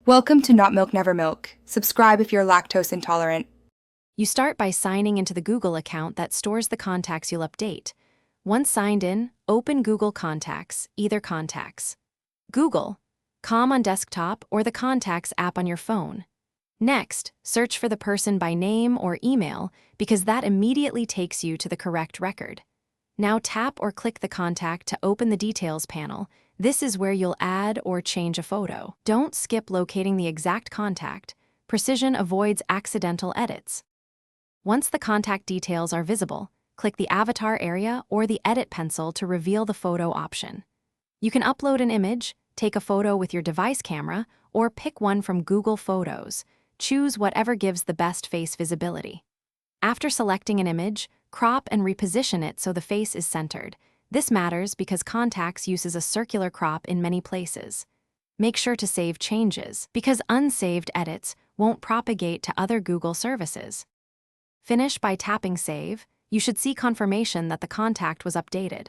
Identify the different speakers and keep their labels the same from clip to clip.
Speaker 1: Welcome to Not Milk Never Milk. Subscribe if you're lactose intolerant.
Speaker 2: You start by signing into the Google account that stores the contacts you'll update. Once signed in, open Google Contacts, either Contacts, Google, Com on desktop, or the Contacts app on your phone. Next, search for the person by name or email because that immediately takes you to the correct record. Now tap or click the contact to open the Details panel. This is where you'll add or change a photo. Don't skip locating the exact contact. Precision avoids accidental edits. Once the contact details are visible, click the avatar area or the edit pencil to reveal the photo option. You can upload an image, take a photo with your device camera, or pick one from Google Photos. Choose whatever gives the best face visibility. After selecting an image, crop and reposition it so the face is centered. This matters because Contacts uses a circular crop in many places. Make sure to save changes because unsaved edits won't propagate to other Google services. Finish by tapping Save. You should see confirmation that the contact was updated.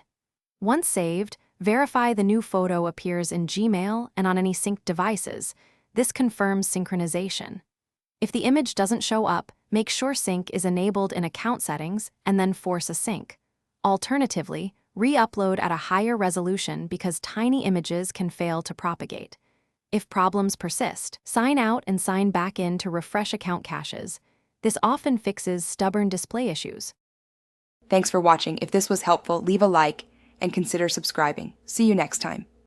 Speaker 2: Once saved, verify the new photo appears in Gmail and on any synced devices. This confirms synchronization. If the image doesn't show up, make sure sync is enabled in account settings and then force a sync. Alternatively, re-upload at a higher resolution because tiny images can fail to propagate. If problems persist, sign out and sign back in to refresh account caches. This often fixes stubborn display issues.
Speaker 1: Thanks for watching. If this was helpful, leave a like and consider subscribing. See you next time.